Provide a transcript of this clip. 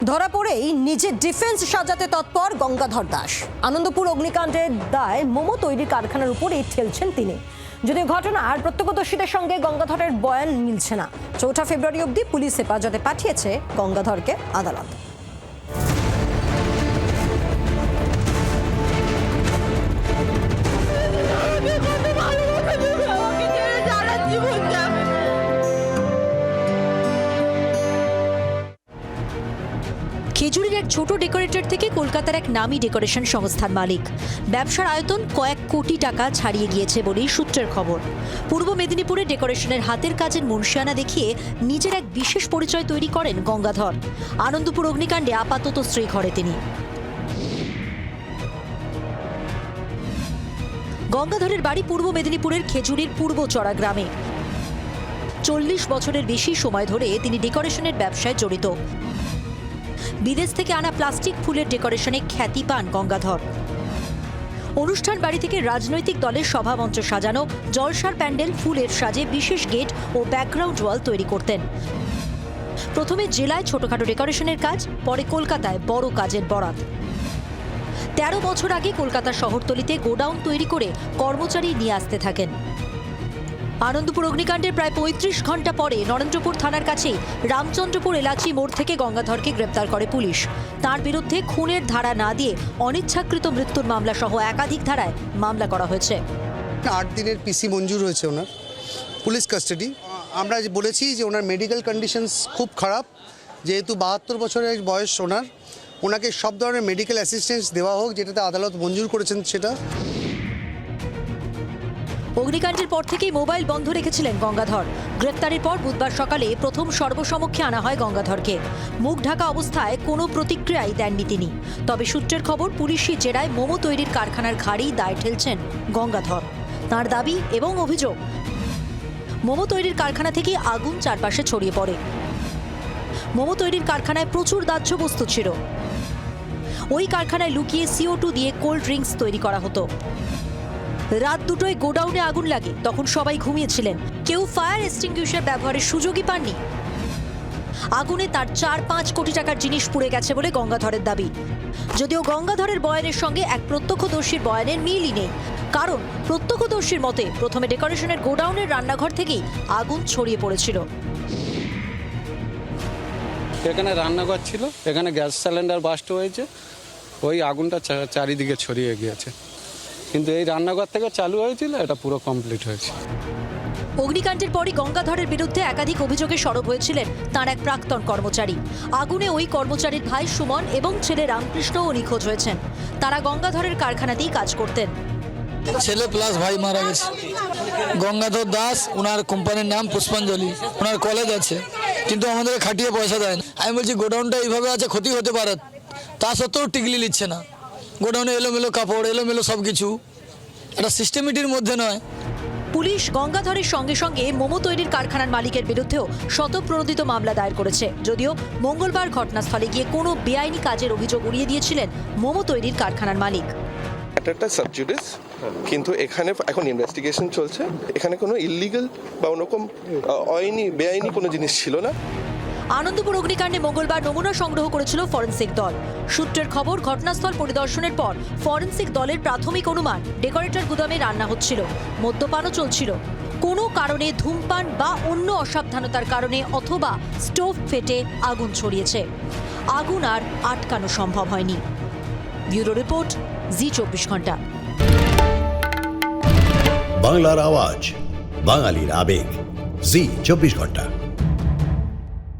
ধরা পড়েই নিজে ডিফেন্স সাজাতে তৎপর গঙ্গাধর দাস। আনন্দপুর অগ্নিকাণ্ডের দায় মোমো তৈরির কারখানার উপরেই ঠেলছেন তিনি। যদিও ঘটনার প্রত্যক্ষদর্শীদের সঙ্গে গঙ্গাধরের বয়ান মিলছে না। ৪ ফেব্রুয়ারি অবধি পুলিশ হেফাজতে পাঠিয়েছে গঙ্গাধরকে আদালত। খেজুরির এক ছোট ডেকোরেটর থেকে কলকাতার এক নামী ডেকোরেশন সংস্থার মালিক। ব্যবসার আয়তন কয়েক কোটি টাকা ছাড়িয়ে গিয়েছে বলেই সূত্রের খবর। পূর্ব মেদিনীপুরে ডেকোরেশনের হাতের কাজের মুনশিয়ানা দেখিয়ে নিজের এক বিশেষ পরিচয় তৈরি করেন গঙ্গাধর। আনন্দপুর অগ্নিকাণ্ডে আপাতত স্ত্রী ঘরে তিনি। গঙ্গাধরের বাড়ি পূর্ব মেদিনীপুরের খেজুরির পূর্বচড়া গ্রামে। 40 বছরের বেশি সময় ধরে তিনি ডেকোরেশনের ব্যবসায় জড়িত। বিদেশ থেকে আনা প্লাস্টিক ফুলের ডেকোরেশনে খ্যাতি পান গঙ্গাধর। অনুষ্ঠান বাড়ি থেকে রাজনৈতিক দলের সভামঞ্চ সাজানো, জলসার প্যান্ডেল, ফুলের সাজে বিশেষ গেট ও ব্যাকগ্রাউন্ড ওয়াল তৈরি করতেন। প্রথমে জেলায় ছোটখাটো ডেকোরেশনের কাজ, পরে কলকাতায় বড় কাজের বরাত। 13 বছর আগে কলকাতার শহরতলিতে গোডাউন তৈরি করে কর্মচারী নিয়ে আসতে থাকেন। আনন্দপুর অগ্নিকাণ্ডের প্রায় 35 ঘন্টা পরে নরেন্দ্রপুর থানার কাছেই রামচন্দ্রপুর এলাচি মোড় থেকে গঙ্গাধরকে গ্রেপ্তার করে পুলিশ। তার বিরুদ্ধে খুনের ধারা না দিয়ে অনিচ্ছাকৃত মৃত্যুর মামলা সহ একাধিক ধারায় মামলা করা হয়েছে। 8 দিনের পিসি মঞ্জুর হয়েছে ওনার পুলিশ কাস্টাডি। আমরা বলেছি যে ওনার মেডিকেল কন্ডিশনস খুব খারাপ, যেহেতু 72 বছরের বয়স ওনাকে সব ধরনের মেডিকেল অ্যাসিস্ট্যান্স দেওয়া হোক, যেটাতে আদালত মঞ্জুর করেছেন সেটা। অগ্নিকাণ্ডের পর থেকেই মোবাইল বন্ধ রেখেছিলেন গঙ্গাধর। গ্রেপ্তারের পর বুধবার সকালে প্রথম সর্বসমক্ষে আনা হয় গঙ্গাধরকে। মুখ ঢাকা অবস্থায় কোনো প্রতিক্রিয়াই দেননি তিনি। তবে সূত্রের খবর, পুলিশি জেরায় মোমো তৈরির কারখানার ঘাড়েই দায় ঠেলছেন গঙ্গাধর। তাঁর দাবি এবং অভিযোগ, মোমো তৈরির কারখানা থেকে আগুন চারপাশে ছড়িয়ে পড়ে। মোমো তৈরির কারখানায় প্রচুর দাহ্য বস্তু ছিল। ওই কারখানায় লুকিয়ে CO2 দিয়ে কোল্ড ড্রিঙ্কস তৈরি করা হতো। রাত 2টোয় গোডাউনে আগুন লাগে, তখন সবাই ঘুমিয়েছিলেন। কেউ ফায়ার এক্সটিংগুইশার ব্যবহারের সুযোগই পাননি। আগুনে তার 4-5 কোটি টাকার জিনিস পুড়ে গেছে বলে গঙ্গাধরের দাবি। যদিও গঙ্গাধরের বয়ানের সঙ্গে এক প্রত্যক্ষদর্শীর বয়ানের মিলই নেই। কারণ প্রত্যক্ষদর্শীর মতে প্রথমে ডেকোরেশনের গোডাউনের রান্নাঘর থেকেই আগুন ছড়িয়ে পড়েছিল। এখানে রান্নাঘর ছিল, এখানে গ্যাস সিলিন্ডার বাস্ট হয়েছে, ওই আগুনটা চারিদিকে ছড়িয়ে গিয়েছে। কিন্তু এই রান্নাঘর থেকে চালু হয়েছিল, এটা পুরো কমপ্লিট হয়েছে। অগ্নিকাণ্ডের পরই গঙ্গাধরের বিরুদ্ধে একাধিক অভিযোগে সরব হয়েছিলেন তার এক প্রাক্তন কর্মচারী। আগুনে ওই কর্মচারীর ভাই সুমন এবং ছেলে রামকৃষ্ণও নিখোঁজ হয়েছেন। তারা গঙ্গাধরের কারখানাতেই কাজ করতেন। ছেলে প্লাস ভাই মারা গেছে। গঙ্গাধর দাস, ওনার কোম্পানির নাম পুষ্পাঞ্জলি, ওনার কলেজ আছে, কিন্তু আমাদের খাটিয়ে পয়সা দেয় না। আমি বলছি গোডাউনটা এইভাবে আছে, ক্ষতি হতে পারে, তা সত্ত্বেও টিকলি নিচ্ছে না। গোডাউনে এলোমেলো কাপড়, এলোমেলো সব কিছু, এটা সিস্টেমেটির মধ্যে নয়। পুলিশ গঙ্গাধরের সঙ্গে সঙ্গে মোমো তৈরির কারখানার মালিকের বিরুদ্ধেও স্বতঃপ্রণোদিত মামলা দায়ের করেছে। যদিও মঙ্গলবার ঘটনাস্থলে গিয়ে কোনো বেআইনি কাজের অভিযোগ উড়িয়ে দিয়েছিলেন মোমো তৈরির কারখানার মালিক। একটা সাবজুডিস, কিন্তু এখানে এখন ইনভেস্টিগেশন চলছে। এখানে কোনো ইললিগাল বা ওরকম বেআইনি কোনো জিনিস ছিল না। আনন্দপুর অগ্নিকাণ্ডে মঙ্গলবার নমুনা সংগ্রহ করেছিল ফরেনসিক দল। সূত্রের খবর, ঘটনাস্থল পরিদর্শনের পর ফরেনসিক দলের প্রাথমিক অনুমান, ডেকোরেটর গুদামে রান্না হচ্ছিল, মদ্যপানও চলছিল। কোনো কারণে ধূমপান বা অন্য অসাবধানতার কারণে অথবা স্টোভ ফেটে আগুন ছড়িয়েছে। আগুন আর আটকানো সম্ভব হয়নি। ব্যুরো রিপোর্ট, জি 24 ঘন্টা। বাংলার আওয়াজ, বাঙালির আবেগ, জি 24 ঘন্টা।